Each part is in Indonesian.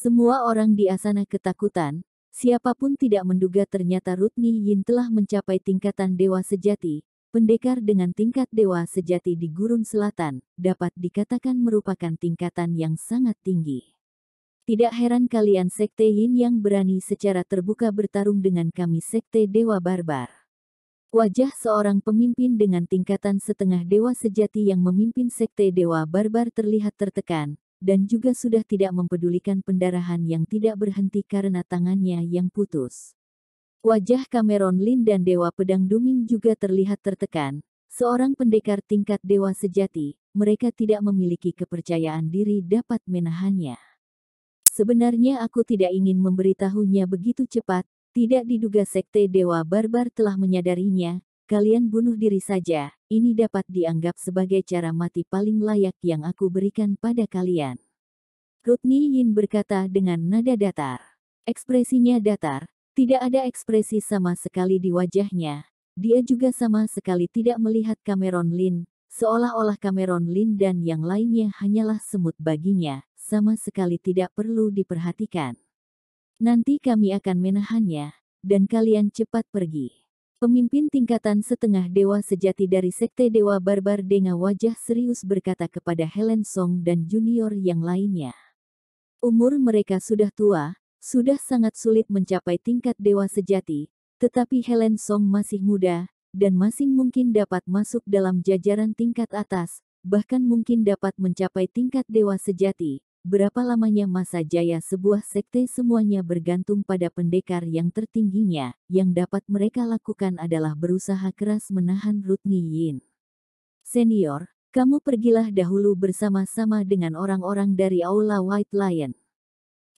Semua orang di asana ketakutan, siapapun tidak menduga ternyata Rutni Yin telah mencapai tingkatan dewa sejati. Pendekar dengan tingkat dewa sejati di Gurun Selatan, dapat dikatakan merupakan tingkatan yang sangat tinggi. Tidak heran kalian Sekte Yin yang berani secara terbuka bertarung dengan kami Sekte Dewa Barbar. Wajah seorang pemimpin dengan tingkatan setengah dewa sejati yang memimpin Sekte Dewa Barbar terlihat tertekan, dan juga sudah tidak mempedulikan pendarahan yang tidak berhenti karena tangannya yang putus. Wajah Cameron Lin dan Dewa Pedang Duming juga terlihat tertekan. Seorang pendekar tingkat dewa sejati, mereka tidak memiliki kepercayaan diri dapat menahannya. Sebenarnya aku tidak ingin memberitahunya begitu cepat, tidak diduga Sekte Dewa Barbar telah menyadarinya. Kalian bunuh diri saja, ini dapat dianggap sebagai cara mati paling layak yang aku berikan pada kalian. Rutni Yin berkata dengan nada datar. Ekspresinya datar, tidak ada ekspresi sama sekali di wajahnya. Dia juga sama sekali tidak melihat Cameron Lin, seolah-olah Cameron Lin dan yang lainnya hanyalah semut baginya, sama sekali tidak perlu diperhatikan. Nanti kami akan menahannya, dan kalian cepat pergi. Pemimpin tingkatan setengah dewa sejati dari Sekte Dewa Barbar dengan wajah serius berkata kepada Helen Song dan junior yang lainnya. Umur mereka sudah tua, sudah sangat sulit mencapai tingkat dewa sejati, tetapi Helen Song masih muda, dan masih mungkin dapat masuk dalam jajaran tingkat atas, bahkan mungkin dapat mencapai tingkat dewa sejati. Berapa lamanya masa jaya sebuah sekte semuanya bergantung pada pendekar yang tertingginya, yang dapat mereka lakukan adalah berusaha keras menahan Rutni Yin. Senior, kamu pergilah dahulu bersama-sama dengan orang-orang dari Aula White Lion.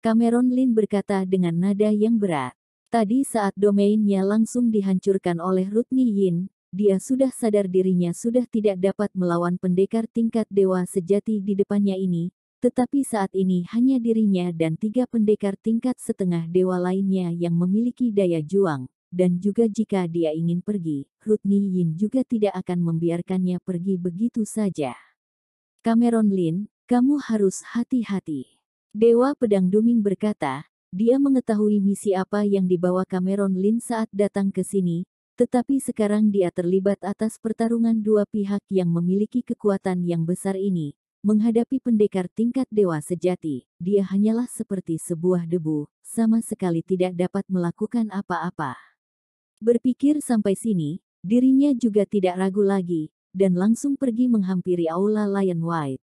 Cameron Lin berkata dengan nada yang berat. Tadi saat domainnya langsung dihancurkan oleh Rutni Yin, dia sudah sadar dirinya sudah tidak dapat melawan pendekar tingkat dewa sejati di depannya ini. Tetapi saat ini hanya dirinya dan 3 pendekar tingkat setengah dewa lainnya yang memiliki daya juang, dan juga jika dia ingin pergi, Rutni Yin juga tidak akan membiarkannya pergi begitu saja. Cameron Lin, kamu harus hati-hati. Dewa Pedang Duming berkata, dia mengetahui misi apa yang dibawa Cameron Lin saat datang ke sini, tetapi sekarang dia terlibat atas pertarungan dua pihak yang memiliki kekuatan yang besar ini. Menghadapi pendekar tingkat dewa sejati, dia hanyalah seperti sebuah debu, sama sekali tidak dapat melakukan apa-apa. Berpikir sampai sini, dirinya juga tidak ragu lagi, dan langsung pergi menghampiri Aula Lion White.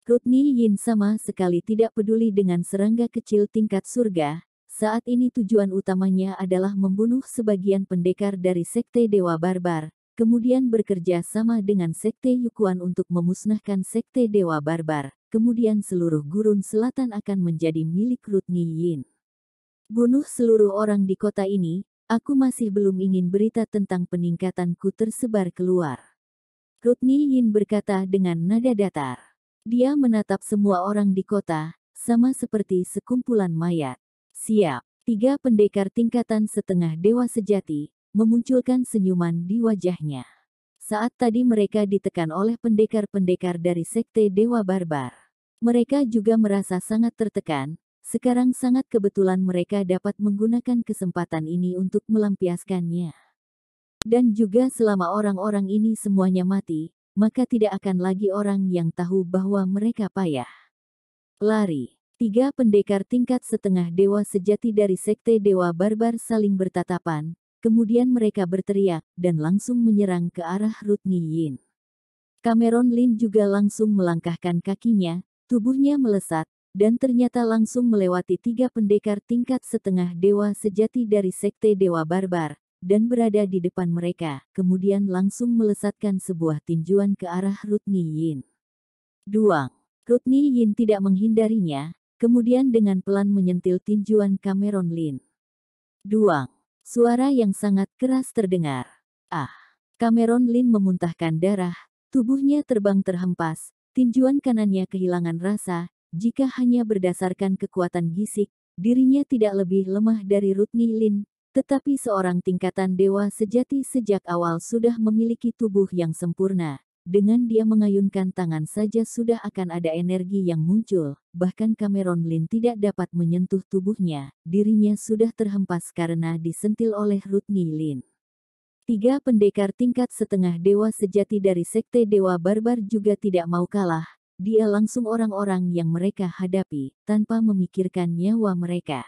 Rutni Yin sama sekali tidak peduli dengan serangga kecil tingkat surga, saat ini tujuan utamanya adalah membunuh sebagian pendekar dari Sekte Dewa Barbar. Kemudian bekerja sama dengan Sekte Yukuan untuk memusnahkan Sekte Dewa Barbar, kemudian seluruh Gurun Selatan akan menjadi milik Rutni Yin. Bunuh seluruh orang di kota ini, aku masih belum ingin berita tentang peningkatanku tersebar keluar. Rutni Yin berkata dengan nada datar. Dia menatap semua orang di kota, sama seperti sekumpulan mayat. Siap, 3 pendekar tingkatan setengah dewa sejati, memunculkan senyuman di wajahnya. Saat tadi mereka ditekan oleh pendekar-pendekar dari Sekte Dewa Barbar. Mereka juga merasa sangat tertekan, sekarang sangat kebetulan mereka dapat menggunakan kesempatan ini untuk melampiaskannya. Dan juga selama orang-orang ini semuanya mati, maka tidak akan lagi orang yang tahu bahwa mereka payah. Lari. 3 pendekar tingkat setengah dewa sejati dari Sekte Dewa Barbar saling bertatapan. Kemudian mereka berteriak, dan langsung menyerang ke arah Rutni Yin. Cameron Lin juga langsung melangkahkan kakinya, tubuhnya melesat, dan ternyata langsung melewati 3 pendekar tingkat setengah dewa sejati dari Sekte Dewa Barbar, dan berada di depan mereka, kemudian langsung melesatkan sebuah tinjuan ke arah Rutni Yin. Duang. Rutni Yin tidak menghindarinya, kemudian dengan pelan menyentil tinjuan Cameron Lin. Duang. Suara yang sangat keras terdengar. Ah! Cameron Lin memuntahkan darah, tubuhnya terbang terhempas, tinjuan kanannya kehilangan rasa, jika hanya berdasarkan kekuatan gisik, dirinya tidak lebih lemah dari Rutni Lin, tetapi seorang tingkatan dewa sejati sejak awal sudah memiliki tubuh yang sempurna, dengan dia mengayunkan tangan saja sudah akan ada energi yang muncul, bahkan Cameron Lin tidak dapat menyentuh tubuhnya, dirinya sudah terhempas karena disentil oleh Rodney Lin. 3 pendekar tingkat setengah dewa sejati dari Sekte Dewa Barbar juga tidak mau kalah, dia langsung orang-orang yang mereka hadapi, tanpa memikirkan nyawa mereka.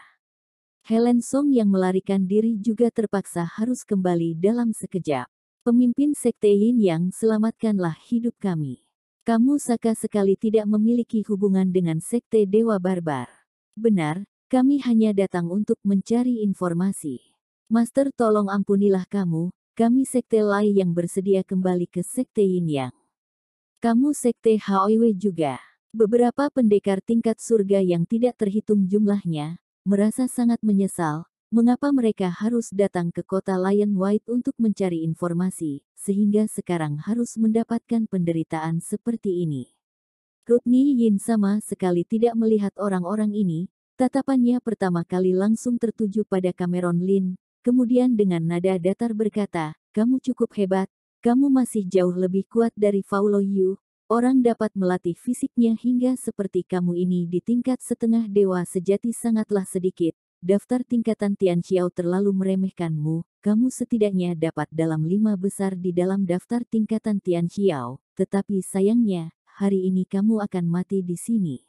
Helen Song yang melarikan diri juga terpaksa harus kembali dalam sekejap. Pemimpin Sekte Yin Yang, selamatkanlah hidup kami. Kamu Saka sekali tidak memiliki hubungan dengan Sekte Dewa Barbar. Benar, kami hanya datang untuk mencari informasi. Master, tolong ampunilah kami Sekte Lai yang bersedia kembali ke Sekte Yin Yang. Kamu Sekte HOW juga. Beberapa pendekar tingkat surga yang tidak terhitung jumlahnya, merasa sangat menyesal, mengapa mereka harus datang ke kota Lion White untuk mencari informasi, sehingga sekarang harus mendapatkan penderitaan seperti ini. Rodney Yin sama sekali tidak melihat orang-orang ini, tatapannya pertama kali langsung tertuju pada Cameron Lin, kemudian dengan nada datar berkata, kamu cukup hebat, kamu masih jauh lebih kuat dari Paulo Yu, orang dapat melatih fisiknya hingga seperti kamu ini di tingkat setengah dewa sejati sangatlah sedikit, daftar tingkatan Tian Xiao terlalu meremehkanmu, kamu setidaknya dapat dalam 5 besar di dalam daftar tingkatan Tian Xiao, tetapi sayangnya, hari ini kamu akan mati di sini.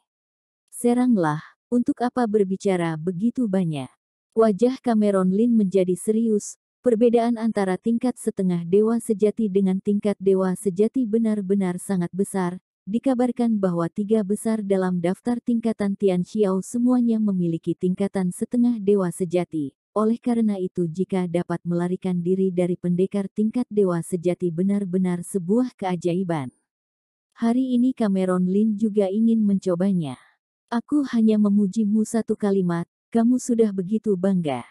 Seranglah, untuk apa berbicara begitu banyak? Wajah Cameron Lin menjadi serius, perbedaan antara tingkat setengah dewa sejati dengan tingkat dewa sejati benar-benar sangat besar, dikabarkan bahwa 3 besar dalam daftar tingkatan Tian Xiao semuanya memiliki tingkatan setengah dewa sejati, oleh karena itu jika dapat melarikan diri dari pendekar tingkat dewa sejati benar-benar sebuah keajaiban. Hari ini Cameron Lin juga ingin mencobanya. Aku hanya memujimu satu kalimat, kamu sudah begitu bangga.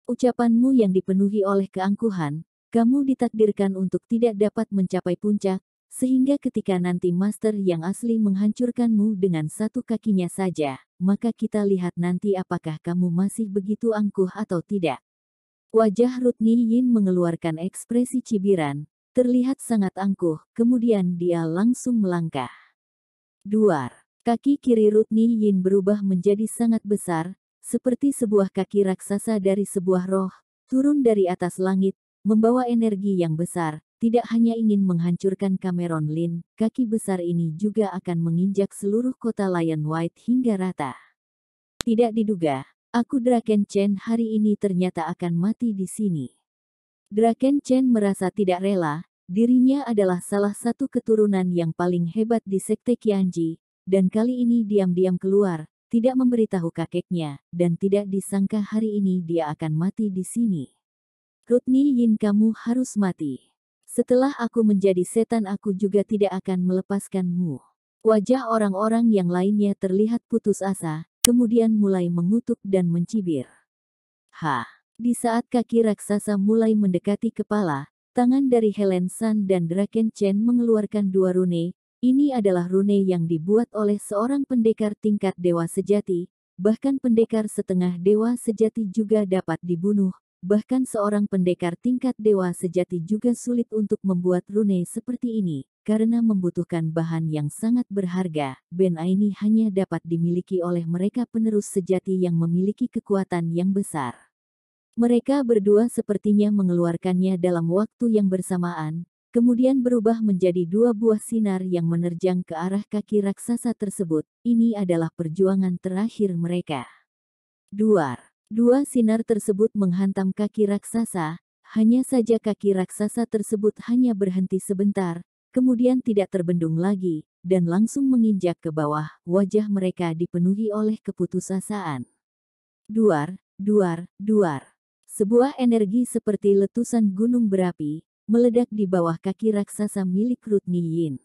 Ucapanmu yang dipenuhi oleh keangkuhan, kamu ditakdirkan untuk tidak dapat mencapai puncak, sehingga ketika nanti master yang asli menghancurkanmu dengan satu kakinya saja, maka kita lihat nanti apakah kamu masih begitu angkuh atau tidak. Wajah Rodney Yin mengeluarkan ekspresi cibiran, terlihat sangat angkuh, kemudian dia langsung melangkah. Duar. Kaki kiri Rodney Yin berubah menjadi sangat besar, seperti sebuah kaki raksasa dari sebuah roh, turun dari atas langit, membawa energi yang besar, tidak hanya ingin menghancurkan Cameron Lin, kaki besar ini juga akan menginjak seluruh kota Lion White hingga rata. Tidak diduga, aku Draken Chen hari ini ternyata akan mati di sini. Draken Chen merasa tidak rela, dirinya adalah salah satu keturunan yang paling hebat di Sekte Qianji, dan kali ini diam-diam keluar, tidak memberitahu kakeknya, dan tidak disangka hari ini dia akan mati di sini. Rodney Yin, kamu harus mati. Setelah aku menjadi setan aku juga tidak akan melepaskanmu. Wajah orang-orang yang lainnya terlihat putus asa, kemudian mulai mengutuk dan mencibir. Di saat kaki raksasa mulai mendekati kepala, tangan dari Helen San dan Draken Chen mengeluarkan 2 rune. Ini adalah rune yang dibuat oleh seorang pendekar tingkat dewa sejati, bahkan pendekar setengah dewa sejati juga dapat dibunuh, bahkan seorang pendekar tingkat dewa sejati juga sulit untuk membuat rune seperti ini, karena membutuhkan bahan yang sangat berharga. Benda ini hanya dapat dimiliki oleh mereka penerus sejati yang memiliki kekuatan yang besar. Mereka berdua sepertinya mengeluarkannya dalam waktu yang bersamaan, kemudian berubah menjadi 2 buah sinar yang menerjang ke arah kaki raksasa tersebut. Ini adalah perjuangan terakhir mereka. Duar. 2 sinar tersebut menghantam kaki raksasa, hanya saja kaki raksasa tersebut hanya berhenti sebentar, kemudian tidak terbendung lagi, dan langsung menginjak ke bawah. Wajah mereka dipenuhi oleh keputusasaan. Duar, duar, duar. Sebuah energi seperti letusan gunung berapi, meledak di bawah kaki raksasa milik Rodney Yin.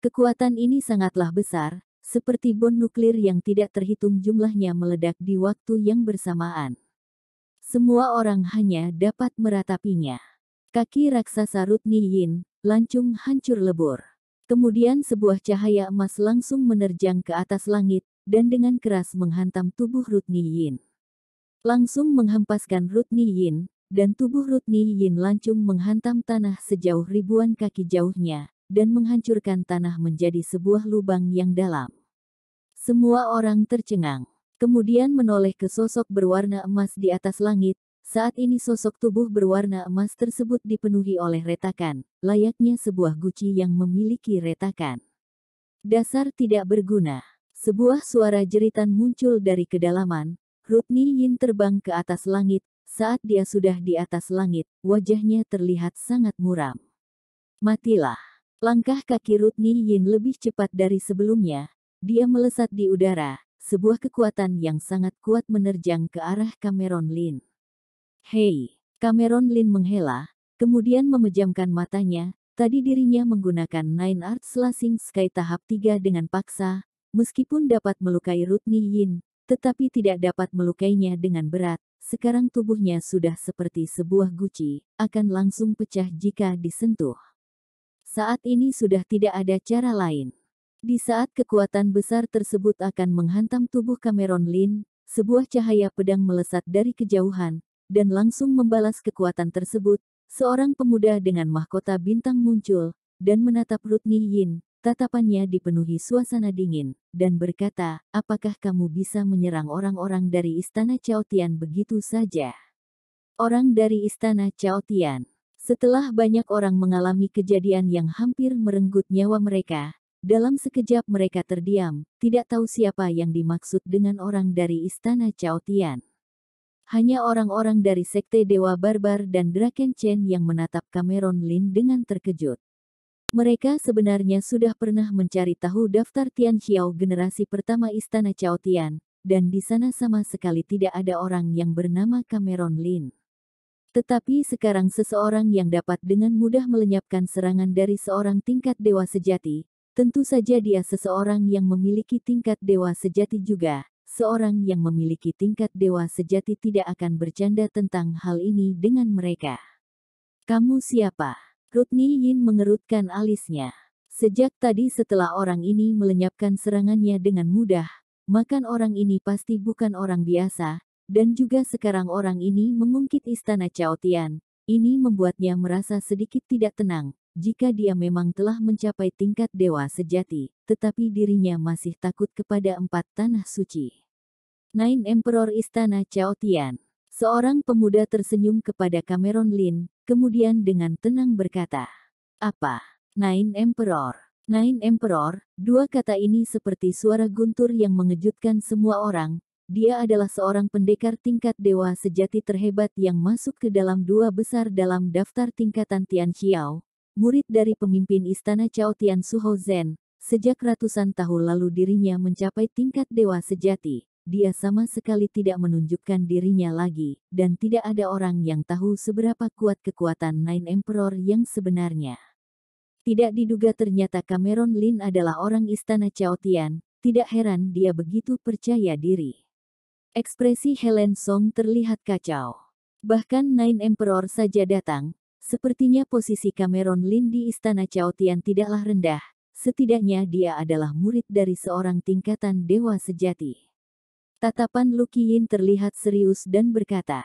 Kekuatan ini sangatlah besar, seperti bom nuklir yang tidak terhitung jumlahnya meledak di waktu yang bersamaan. Semua orang hanya dapat meratapinya. Kaki raksasa Rodney Yin langsung hancur lebur. Kemudian sebuah cahaya emas langsung menerjang ke atas langit, dan dengan keras menghantam tubuh Rodney Yin. Langsung menghempaskan Rodney Yin, dan tubuh Rodney Yin langsung menghantam tanah sejauh ribuan kaki jauhnya, dan menghancurkan tanah menjadi sebuah lubang yang dalam. Semua orang tercengang. Kemudian menoleh ke sosok berwarna emas di atas langit. Saat ini sosok tubuh berwarna emas tersebut dipenuhi oleh retakan, layaknya sebuah guci yang memiliki retakan. Dasar tidak berguna. Sebuah suara jeritan muncul dari kedalaman. Rutni Yin terbang ke atas langit. Saat dia sudah di atas langit, wajahnya terlihat sangat muram. Matilah. Langkah kaki Rutni Yin lebih cepat dari sebelumnya. Dia melesat di udara. Sebuah kekuatan yang sangat kuat menerjang ke arah Cameron Lin. Hei! Cameron Lin menghela, kemudian memejamkan matanya. Tadi dirinya menggunakan Nine Art Slashing Sky tahap 3 dengan paksa. Meskipun dapat melukai Rutni Yin, tetapi tidak dapat melukainya dengan berat. Sekarang tubuhnya sudah seperti sebuah guci, akan langsung pecah jika disentuh. Saat ini sudah tidak ada cara lain. Di saat kekuatan besar tersebut akan menghantam tubuh Cameron Lin, sebuah cahaya pedang melesat dari kejauhan, dan langsung membalas kekuatan tersebut. Seorang pemuda dengan mahkota bintang muncul, dan menatap Rutni Yin. Tatapannya dipenuhi suasana dingin, dan berkata, apakah kamu bisa menyerang orang-orang dari Istana Chaotian begitu saja? Orang dari Istana Chaotian. Setelah banyak orang mengalami kejadian yang hampir merenggut nyawa mereka, dalam sekejap mereka terdiam, tidak tahu siapa yang dimaksud dengan orang dari Istana Chaotian. Hanya orang-orang dari Sekte Dewa Barbar dan Draken Chen yang menatap Cameron Lin dengan terkejut. Mereka sebenarnya sudah pernah mencari tahu daftar Tian Xiao generasi pertama Istana Chaotian, dan di sana sama sekali tidak ada orang yang bernama Cameron Lin. Tetapi sekarang seseorang yang dapat dengan mudah melenyapkan serangan dari seorang tingkat dewa sejati, tentu saja dia seseorang yang memiliki tingkat dewa sejati juga. Seorang yang memiliki tingkat dewa sejati tidak akan bercanda tentang hal ini dengan mereka. Kamu siapa? Rutni Yin mengerutkan alisnya. Sejak tadi setelah orang ini melenyapkan serangannya dengan mudah, maka orang ini pasti bukan orang biasa. Dan juga sekarang orang ini mengungkit Istana Chaotian. Ini membuatnya merasa sedikit tidak tenang, jika dia memang telah mencapai tingkat dewa sejati, tetapi dirinya masih takut kepada 4 tanah suci. Nine Emperor Istana Chaotian. Seorang pemuda tersenyum kepada Cameron Lin, kemudian dengan tenang berkata, apa? Nine Emperor. Nine Emperor, dua kata ini seperti suara guntur yang mengejutkan semua orang. Dia adalah seorang pendekar tingkat dewa sejati terhebat yang masuk ke dalam 2 besar dalam daftar tingkatan Tian Xiao, murid dari pemimpin Istana Chaotian Suho Zhen. Sejak ratusan tahun lalu dirinya mencapai tingkat dewa sejati. Dia sama sekali tidak menunjukkan dirinya lagi, dan tidak ada orang yang tahu seberapa kuat kekuatan Nine Emperor yang sebenarnya. Tidak diduga ternyata Cameron Lin adalah orang Istana Chaotian. Tidak heran dia begitu percaya diri. Ekspresi Helen Song terlihat kacau. Bahkan Nine Emperor saja datang. Sepertinya posisi Cameron Lin di Istana Chaotian tidaklah rendah. Setidaknya dia adalah murid dari seorang tingkatan dewa sejati. Tatapan Lu Qiyin terlihat serius dan berkata.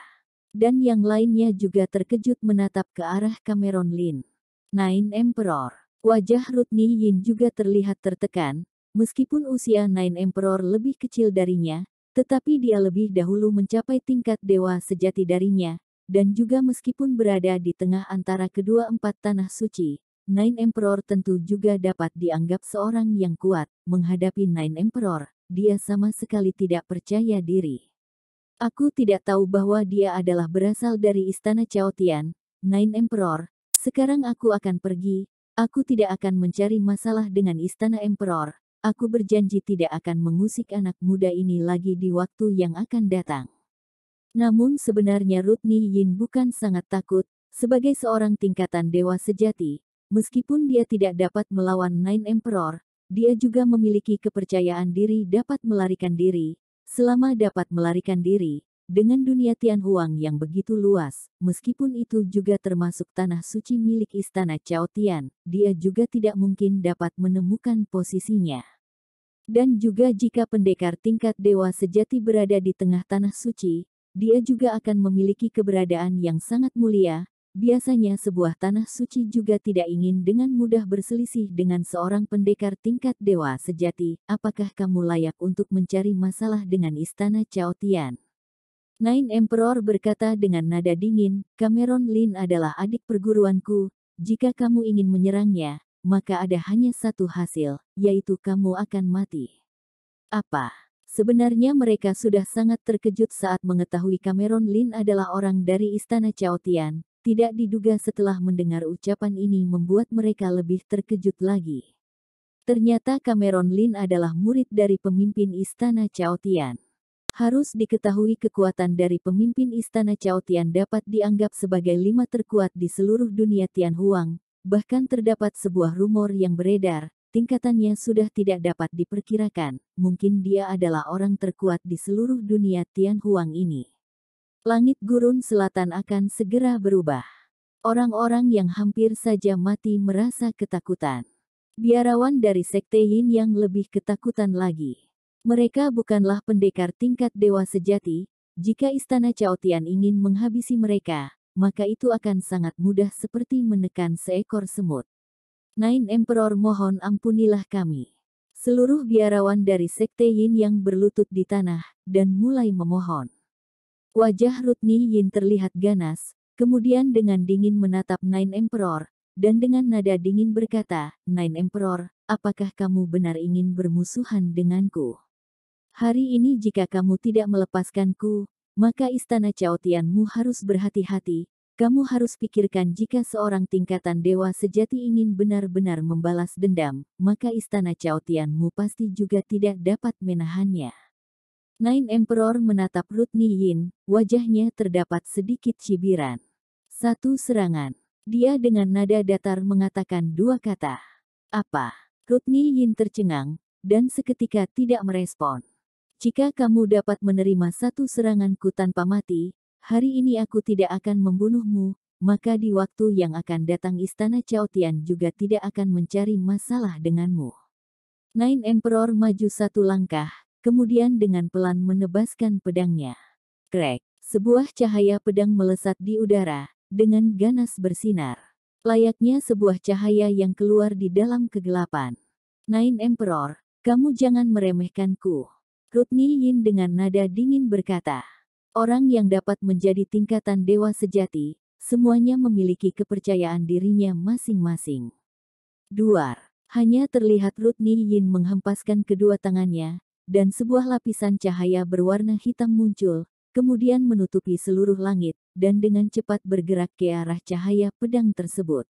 Dan yang lainnya juga terkejut menatap ke arah Cameron Lin. Nine Emperor. Wajah Rutni Yin juga terlihat tertekan. Meskipun usia Nine Emperor lebih kecil darinya, tetapi dia lebih dahulu mencapai tingkat dewa sejati darinya, dan juga meskipun berada di tengah antara kedua 4 tanah suci, Nine Emperor tentu juga dapat dianggap seorang yang kuat. Menghadapi Nine Emperor, dia sama sekali tidak percaya diri. Aku tidak tahu bahwa dia adalah berasal dari Istana Chaotian, Nine Emperor. Sekarang aku akan pergi, aku tidak akan mencari masalah dengan Istana Emperor. Aku berjanji tidak akan mengusik anak muda ini lagi di waktu yang akan datang. Namun sebenarnya Rutni Yin bukan sangat takut, sebagai seorang tingkatan dewa sejati, meskipun dia tidak dapat melawan Nine Emperor, dia juga memiliki kepercayaan diri dapat melarikan diri. Selama dapat melarikan diri, dengan dunia Tianhuang yang begitu luas, meskipun itu juga termasuk tanah suci milik Istana Chaotian, dia juga tidak mungkin dapat menemukan posisinya. Dan juga jika pendekar tingkat dewa sejati berada di tengah tanah suci, dia juga akan memiliki keberadaan yang sangat mulia, Biasanya sebuah tanah suci juga tidak ingin dengan mudah berselisih dengan seorang pendekar tingkat dewa sejati. Apakah kamu layak untuk mencari masalah dengan istana Chaotian? Nine Emperor berkata dengan nada dingin, Cameron Lin adalah adik perguruanku. Jika kamu ingin menyerangnya, maka ada hanya satu hasil, yaitu kamu akan mati. Apa? Sebenarnya mereka sudah sangat terkejut saat mengetahui Cameron Lin adalah orang dari istana Chaotian. Tidak diduga setelah mendengar ucapan ini membuat mereka lebih terkejut lagi. Ternyata Cameron Lin adalah murid dari pemimpin istana Chaotian. Harus diketahui kekuatan dari pemimpin istana Chaotian dapat dianggap sebagai 5 terkuat di seluruh dunia Tianhuang. Bahkan terdapat sebuah rumor yang beredar, tingkatannya sudah tidak dapat diperkirakan. Mungkin dia adalah orang terkuat di seluruh dunia Tianhuang ini. Langit gurun selatan akan segera berubah. Orang-orang yang hampir saja mati merasa ketakutan. Biarawan dari Sekte Yin yang lebih ketakutan lagi. Mereka bukanlah pendekar tingkat dewa sejati. Jika istana Chaotian ingin menghabisi mereka, maka itu akan sangat mudah seperti menekan seekor semut. Nine Emperor, mohon ampunilah kami. Seluruh biarawan dari Sekte Yin yang berlutut di tanah, dan mulai memohon. Wajah Rutni Yin terlihat ganas, kemudian dengan dingin menatap Nine Emperor, dan dengan nada dingin berkata, Nine Emperor, apakah kamu benar ingin bermusuhan denganku? Hari ini jika kamu tidak melepaskanku, maka istana Chaotianmu harus berhati-hati. Kamu harus pikirkan jika seorang tingkatan dewa sejati ingin benar-benar membalas dendam, maka istana Chaotianmu pasti juga tidak dapat menahannya. Nine Emperor menatap Rutni Yin, wajahnya terdapat sedikit cibiran. Satu serangan. Dia dengan nada datar mengatakan dua kata. Apa? Rutni Yin tercengang, dan seketika tidak merespon. Jika kamu dapat menerima satu seranganku tanpa mati, hari ini aku tidak akan membunuhmu, maka di waktu yang akan datang istana Chaotian juga tidak akan mencari masalah denganmu. Nine Emperor maju satu langkah, kemudian dengan pelan menebaskan pedangnya. Krek, sebuah cahaya pedang melesat di udara, dengan ganas bersinar. Layaknya sebuah cahaya yang keluar di dalam kegelapan. Nine Emperor, kamu jangan meremehkanku. Rutni Yin dengan nada dingin berkata. Orang yang dapat menjadi tingkatan dewa sejati, semuanya memiliki kepercayaan dirinya masing-masing. Duar. Hanya terlihat Rutni Yin menghempaskan kedua tangannya, dan sebuah lapisan cahaya berwarna hitam muncul, kemudian menutupi seluruh langit, dan dengan cepat bergerak ke arah cahaya pedang tersebut.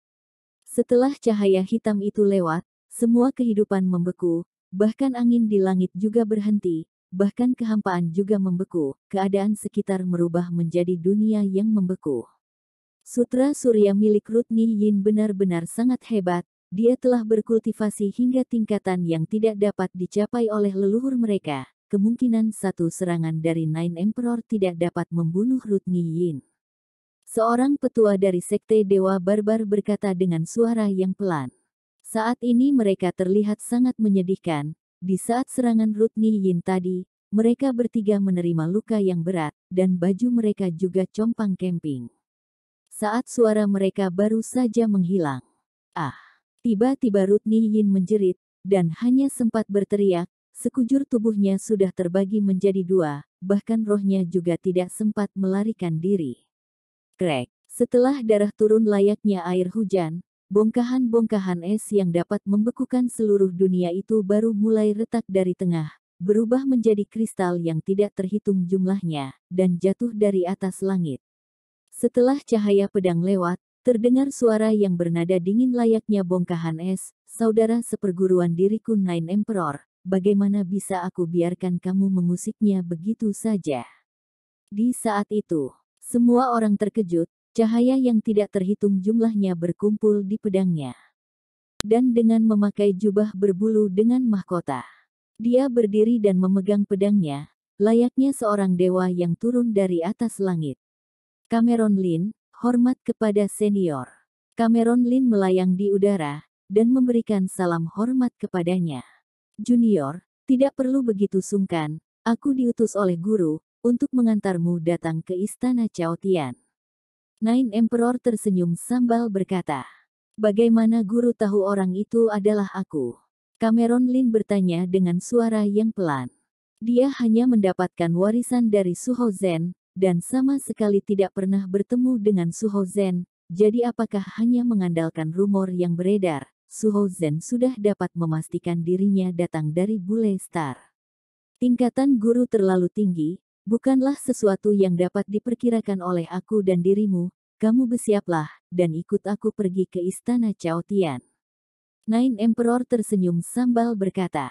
Setelah cahaya hitam itu lewat, semua kehidupan membeku, bahkan angin di langit juga berhenti, bahkan kehampaan juga membeku, keadaan sekitar merubah menjadi dunia yang membeku. Sutra Surya milik Rutni Yin benar-benar sangat hebat. Dia telah berkultivasi hingga tingkatan yang tidak dapat dicapai oleh leluhur mereka. Kemungkinan satu serangan dari Nine Emperor tidak dapat membunuh Rutni Yin. Seorang petua dari Sekte Dewa Barbar berkata dengan suara yang pelan. Saat ini mereka terlihat sangat menyedihkan. Di saat serangan Rutni Yin tadi, mereka bertiga menerima luka yang berat, dan baju mereka juga compang-camping. Saat suara mereka baru saja menghilang. Ah! Tiba-tiba Rutni Yin menjerit, dan hanya sempat berteriak, sekujur tubuhnya sudah terbagi menjadi dua, bahkan rohnya juga tidak sempat melarikan diri. Krek, setelah darah turun layaknya air hujan, bongkahan-bongkahan es yang dapat membekukan seluruh dunia itu baru mulai retak dari tengah, berubah menjadi kristal yang tidak terhitung jumlahnya, dan jatuh dari atas langit. Setelah cahaya pedang lewat, terdengar suara yang bernada dingin layaknya bongkahan es, saudara seperguruan diriku Nine Emperor, bagaimana bisa aku biarkan kamu mengusiknya begitu saja? Di saat itu, semua orang terkejut, cahaya yang tidak terhitung jumlahnya berkumpul di pedangnya. Dan dengan memakai jubah berbulu dengan mahkota, dia berdiri dan memegang pedangnya, layaknya seorang dewa yang turun dari atas langit. Cameron Lin, hormat kepada senior. Cameron Lin melayang di udara, dan memberikan salam hormat kepadanya. Junior, tidak perlu begitu sungkan, aku diutus oleh guru, untuk mengantarmu datang ke istana Chaotian. Nine Emperor tersenyum sambil berkata, "Bagaimana guru tahu orang itu adalah aku?" Cameron Lin bertanya dengan suara yang pelan. Dia hanya mendapatkan warisan dari Suho Zhen, dan sama sekali tidak pernah bertemu dengan Suho Zhen, jadi apakah hanya mengandalkan rumor yang beredar, Suho Zhen sudah dapat memastikan dirinya datang dari Bule Star. Tingkatan guru terlalu tinggi, bukanlah sesuatu yang dapat diperkirakan oleh aku dan dirimu. Kamu bersiaplah, dan ikut aku pergi ke istana Cao Tian. Nine Emperor tersenyum sambil berkata.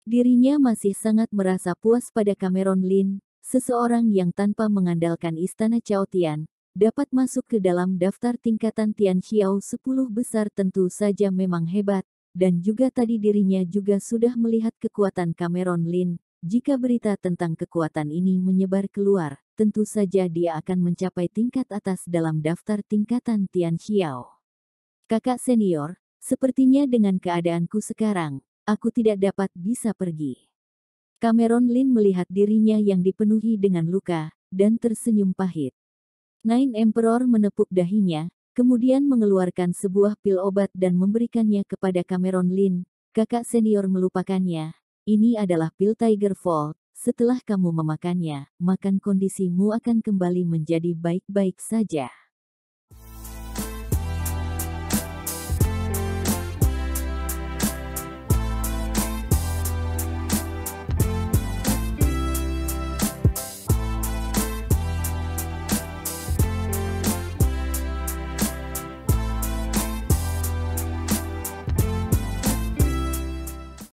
Dirinya masih sangat merasa puas pada Cameron Lin, seseorang yang tanpa mengandalkan istana Cao Tian, dapat masuk ke dalam daftar tingkatan Tian Xiao 10 besar tentu saja memang hebat, dan juga tadi dirinya juga sudah melihat kekuatan Cameron Lin. Jika berita tentang kekuatan ini menyebar keluar, tentu saja dia akan mencapai tingkat atas dalam daftar tingkatan Tian Xiao. Kakak senior, sepertinya dengan keadaanku sekarang, aku tidak dapat bisa pergi. Cameron Lin melihat dirinya yang dipenuhi dengan luka, dan tersenyum pahit. Nine Emperor menepuk dahinya, kemudian mengeluarkan sebuah pil obat dan memberikannya kepada Cameron Lin. Kakak senior melupakannya. Ini adalah pil Tiger Vault. Setelah kamu memakannya, kondisimu akan kembali menjadi baik-baik saja.